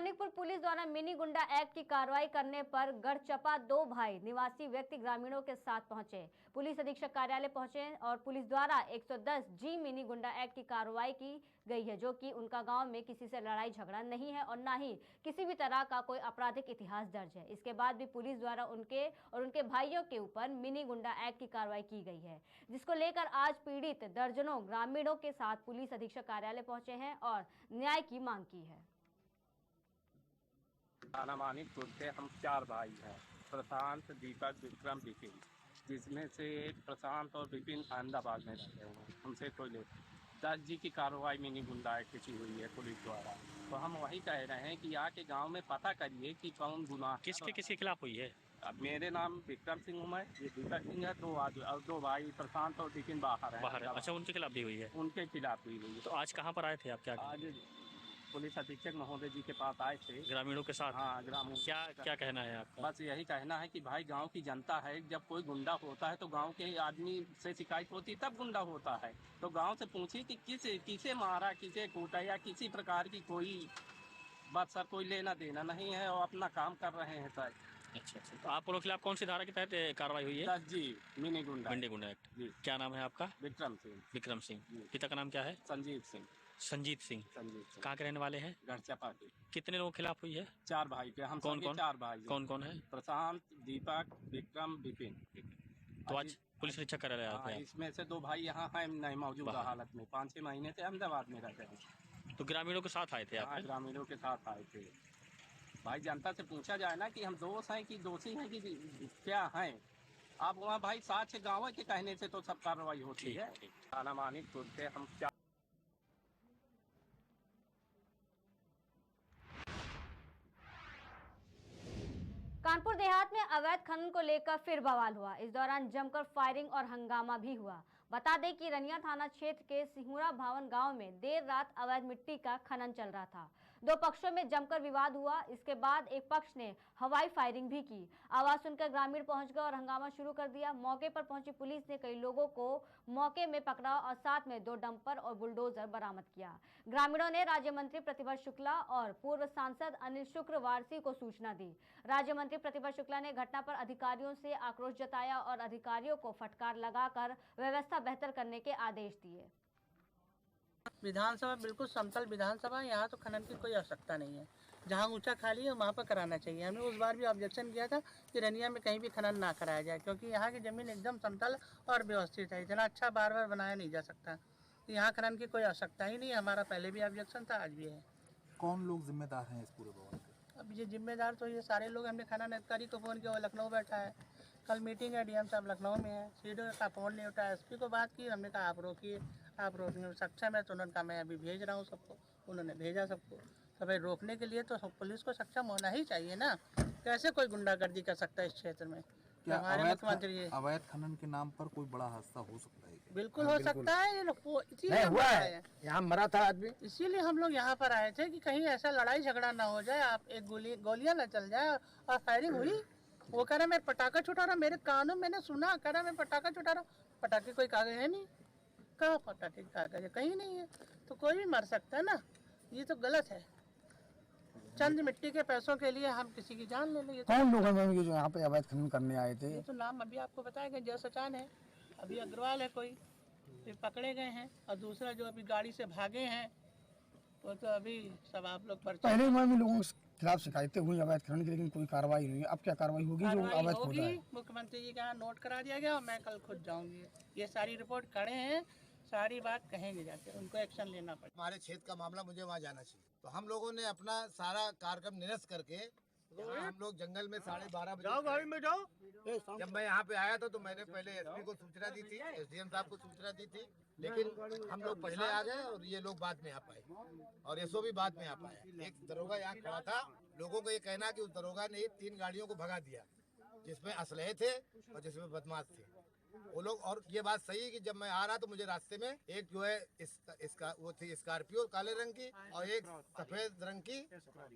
Manikpur police द्वारा mini गुंडा act की कार्रवाई करने पर गढ़चपा 2 भाई निवासी व्यक्ति ग्रामीणों के साथ पहुंचे। पुलिस अधीक्षक कार्यालय पहुंचे और पुलिस द्वारा 110 जी मिनी गुंडा एक्ट की कार्रवाई की गई है, जो कि उनका गांव में किसी से लड़ाई झगड़ा नहीं है और न ही किसी भी तरह का कोई आपराधिक इतिहास दर्ज है। इसके बाद भी पुलिस द्वारा उनके और उनके भाइयों के ऊपर मिनी गुंडा एक्ट की कार्रवाई की गई है, जिसको लेकर आज पीड़ित दर्जनों ग्रामीणों के साथ पुलिस अधीक्षक कार्यालय पहुंचे हैं और न्याय की मांग की है। थाना मानिकपुर से हम 4 भाई हैं, प्रशांत, दीपक, विक्रम, विपिन, जिसमें से प्रशांत और विपिन अहमदाबाद में रहते हैं। उनसे कोई 10 जी की कार्रवाई मिनी गुंडा एक्ट की हुई है पुलिस द्वारा। तो हम वही कह रहे हैं कि यहाँ के गांव में पता करिए कि कौन गुनाह किसके खिलाफ हुई है। अब मेरे नाम विक्रम सिंह हूँ, मैं, ये दीपक सिंह है, 2 भाई प्रशांत और विपिन बाहर है। अच्छा, उनके खिलाफ भी हुई है। उनके खिलाफ हुई है। तो आज कहाँ पर आए थे आप? क्या आज पुलिस अधीक्षक महोदय जी के पास आए थे ग्रामीणों के साथ? हाँ, ग्रामीण। क्या कहना है आपका? बस यही कहना है कि भाई गांव की जनता है, जब कोई गुंडा होता है तो गांव के आदमी से शिकायत होती है, तब गुंडा होता है। तो गांव से पूछिए कि किसे मारा, किसे कूटा या किसी प्रकार की कोई बात सर कोई लेना देना नहीं है और अपना काम कर रहे हैं सर। अच्छा, तो आप लोग खिलाफ कौन सी धारा के तहत कार्रवाई हुई है? 10 जी मिनी गुंडा एक्ट जी। क्या नाम है आपका? विक्रम सिंह। विक्रम सिंह। पिता का नाम क्या है? संजीत सिंह। संजीत सिंह। कहाँ के रहने वाले हैं? गढ़चपा के। कितने लोगों के खिलाफ हुई है? 4 भाई के। हम कौन 4 भाई। कौन है? प्रशांत, दीपक, विक्रम, विपिन। तो आज पुलिस अधीक्षक कार्यालय आए थे? इसमें से 2 भाई यहाँ हैं नहीं मौजूदा हालत में, 5-6 महीने से अहमदाबाद में रहते हैं। तो ग्रामीणों के साथ आए थे आप? ग्रामीणों के साथ आए थे। भाई जनता से पूछा जाए ना कि हम दोष हैं कि दोषी हैं कि क्या हैं। आप वहाँ भाई साथ गाँव के कहने से तो सब कार्रवाई होती है। थाना मानिकपुर से हम कानपुर देहात में अवैध खनन को लेकर फिर बवाल हुआ। इस दौरान जमकर फायरिंग और हंगामा भी हुआ। बता दें कि रनिया थाना क्षेत्र के सिहुरा भावन गांव में देर रात अवैध मिट्टी का खनन चल रहा था। 2 पक्षों में जमकर विवाद हुआ। इसके बाद एक पक्ष ने हवाई फायरिंग भी की। आवाज सुनकर ग्रामीण पहुंच गए और हंगामा शुरू कर दिया। मौके पर पहुंची पुलिस ने कई लोगों को मौके में पकड़ा और साथ में 2 डंपर और बुलडोजर बरामद किया। ग्रामीणों ने राज्य मंत्री प्रतिभा शुक्ला और पूर्व सांसद अनिल शुक्रवारसी को सूचना दी। राज्य मंत्री प्रतिभा शुक्ला ने घटना पर अधिकारियों से आक्रोश जताया और अधिकारियों को फटकार लगाकर व्यवस्था बेहतर करने के आदेश दिए। विधानसभा बिल्कुल समतल विधानसभा, यहाँ तो खनन की कोई आवश्यकता नहीं है। जहाँ ऊंचा खाली है वहाँ पर कराना चाहिए। हमने उस बार भी ऑब्जेक्शन किया था कि रनिया में कहीं भी खनन ना कराया जाए, क्योंकि यहाँ की जमीन एकदम समतल और व्यवस्थित है। इतना अच्छा बार बार बनाया नहीं जा सकता। यहाँ खनन की कोई आवश्यकता ही नहीं है। हमारा पहले भी ऑब्जेक्शन था, आज भी है। कौन लोग जिम्मेदार हैं इस पूरे भवन के? अब ये जिम्मेदार तो ये सारे लोग। हमने खनन अधिकारी को फ़ोन किया, वो लखनऊ बैठा है। कल मीटिंग है, डीएम साहब लखनऊ में है। सीडो का फ़ोन नहीं उठाया। एसपी को बात की, हमने कहा आप रोकिए, आप रोकने में सक्षम है तो उन्होंने कहा मैं अभी भेज रहा हूँ सबको। उन्होंने भेजा सबको। तो भाई रोकने के लिए तो पुलिस को सक्षम होना ही चाहिए ना। कैसे कोई गुंडागर्दी कर सकता है इस क्षेत्र में? क्या हमारे मुख्यमंत्री अवैध खनन के नाम पर कोई बड़ा हादसा हो सकता है? बिल्कुल हो सकता है। इसीलिए हुआ है, यहाँ मरा था आदमी। इसीलिए हम लोग यहाँ पर आए थे कि कहीं ऐसा लड़ाई झगड़ा ना हो जाए, आप एक गोलियां न चल जाए। और फायरिंग हुई। वो कह रहा मैं पटाखा छुटा रहा, मेरे कानों मैंने सुना, कह रहा मैं पटाखा छुटा रहा। पटाखे कोई कागज है नहीं। कहाँ पटाखे कागज है? कहीं नहीं है। तो कोई भी मर सकता है ना। ये तो गलत है। चंद मिट्टी के पैसों के लिए हम किसी की जान ले लेंगे। कौन लोग हैं जो यहाँ पे अवैध खनन करने आए थे? ये तो नाम अभी आपको बताया गया। जय सचान है, अभी अग्रवाल है, कोई ये पकड़े गए हैं, और दूसरा जो अभी गाड़ी से भागे हैं वो तो अभी सब आप लोग पर पहले भी लोगों के खिलाफ शिकायतें हुई अवैध खनन की, लेकिन कोई कार्रवाई नहीं हुई। अब क्या कार्रवाई होगी? जो अवैध हो रहा है मुख्यमंत्री जी के यहाँ नोट करा दिया गया और मैं कल खुद जाऊंगी। ये सारी रिपोर्ट खड़े हैं, सारी बात कहेंगे जाके, उनको एक्शन लेना पड़ेगा। हमारे क्षेत्र का मामला, मुझे वहाँ जाना चाहिए। तो हम लोगों ने अपना सारा कार्यक्रम निरस्त करके हम लोग जंगल में 12:30 बजे जाओ, गाड़ी में जाओ। जब मैं यहाँ पे आया था तो मैंने पहले एसपी को सूचना दी थी, एसडीएम साहब को सूचना दी थी, लेकिन हम लोग पहले आ गए और ये लोग बाद में आ पाए और एसओ भी बाद में आ पाया। एक दरोगा यहाँ खड़ा था। लोगों को ये कहना कि उस दरोगा ने 3 गाड़ियों को भगा दिया, जिसमें असलहे थे और जिसमें बदमाश थे। वो लोग। और ये बात सही है कि जब मैं आ रहा तो मुझे रास्ते में एक जो है इसका वो थी स्कॉर्पियो काले रंग की और एक सफेद रंग की,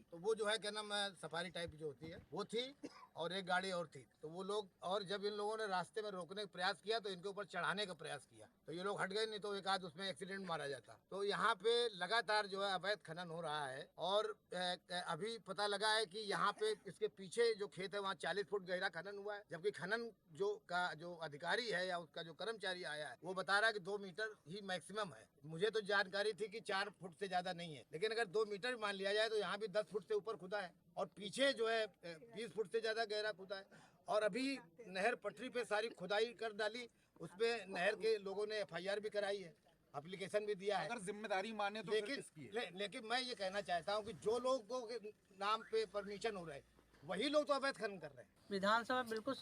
तो वो जो है क्या नाम है सफारी टाइप जो होती है वो थी, और एक गाड़ी और थी। तो वो लोग, और जब इन लोगों ने रास्ते में रोकने का प्रयास किया तो इनके ऊपर चढ़ाने का प्रयास किया, तो ये लोग हट गए, नहीं तो एक आध उसमें एक्सीडेंट मारा जाता। तो यहाँ पे लगातार जो है अवैध खनन हो रहा है, और अभी पता लगा है कि यहाँ पे इसके पीछे जो खेत है वहाँ 40 फुट गहरा खनन हुआ है, जबकि खनन जो अधिकारी है या उसका जो कर्मचारी आया है वो बता रहा है कि 2 मीटर ही मैक्सिमम है। मुझे तो जानकारी थी कि 4 फुट से ज्यादा नहीं है, लेकिन अगर 2 मीटर मान लिया जाए तो यहाँ भी 10 फुट से ऊपर खुदा है, और पीछे जो है 20 फुट से ज्यादा गहरा खुदा है। और अभी नहर पटरी पे सारी खुदाई कर डाली, उसपे नहर के लोगों ने FIR भी कराई है, एप्लीकेशन भी दिया है। अगर जिम्मेदारी माने तो फिर किसकी है? लेकिन मैं ये कहना चाहता हूँ कि जो लोगों के नाम पे परमिशन हो रहा है वही लोग तो अवैध खनन कर रहे हैं। विधानसभा बिल्कुल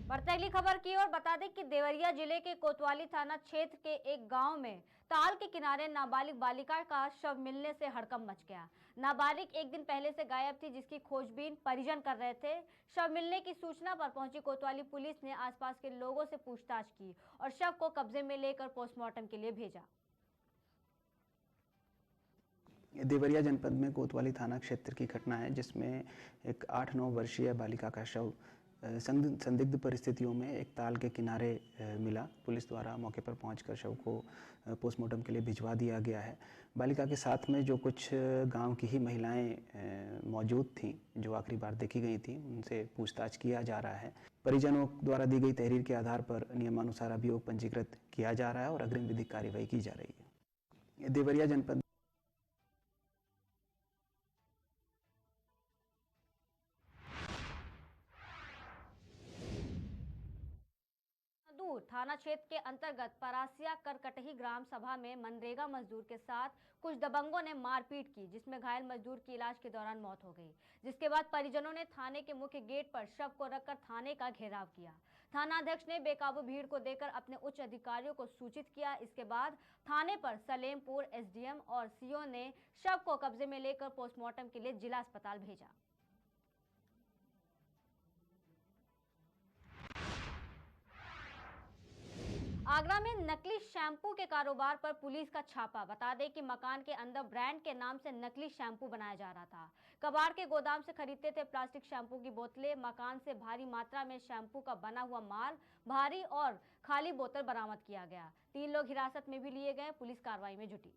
बढ़ते अगली खबर की ओर। बता दें कि देवरिया जिले के कोतवाली थाना क्षेत्र के एक गांव में ताल के किनारे नाबालिग बालिका का शव मिलने से हड़कंप मच गया। नाबालिग एक दिन पहले से गायब थी, जिसकी खोजबीन परिजन कर रहे थे। शव मिलने की सूचना पर पहुंची कोतवाली पुलिस ने आसपास के लोगों से पूछताछ की और शव को कब्जे में लेकर पोस्टमार्टम के लिए भेजा। देवरिया जनपद में कोतवाली थाना क्षेत्र की घटना है, जिसमें एक 8-9 वर्षीय बालिका का शव संदिग्ध परिस्थितियों में एक ताल के किनारे मिला। पुलिस द्वारा मौके पर पहुंचकर शव को पोस्टमार्टम के लिए भिजवा दिया गया है। बालिका के साथ में जो कुछ गांव की ही महिलाएं मौजूद थीं, जो आखिरी बार देखी गई थीं, उनसे पूछताछ किया जा रहा है। परिजनों द्वारा दी गई तहरीर के आधार पर नियमानुसार अभियोग पंजीकृत किया जा रहा है और अग्रिम विधिक कार्रवाई की जा रही है। देवरिया जनपद थाना क्षेत्र के अंतर्गत परासिया करकटही ग्राम सभा में मनरेगा मजदूर के साथ कुछ दबंगों ने मारपीट की, जिसमें घायल मजदूर की इलाज के दौरान मौत हो गई। जिसके बाद परिजनों ने थाने के मुख्य गेट पर शव को रखकर थाने का घेराव किया। थानाध्यक्ष ने बेकाबू भीड़ को देखकर अपने उच्च अधिकारियों को सूचित किया। इसके बाद थाने पर सलेमपुर SDM और CO ने शव को कब्जे में लेकर पोस्टमार्टम के लिए जिला अस्पताल भेजा। आगरा में नकली शैम्पू के कारोबार पर पुलिस का छापा। बता दें कि मकान के अंदर ब्रांड के नाम से नकली शैम्पू बनाया जा रहा था। कबाड़ के गोदाम से खरीदते थे प्लास्टिक शैम्पू की बोतलें। मकान से भारी मात्रा में शैम्पू का बना हुआ माल, भारी और खाली बोतल बरामद किया गया। 3 लोग हिरासत में भी लिए गए। पुलिस कार्रवाई में जुटी।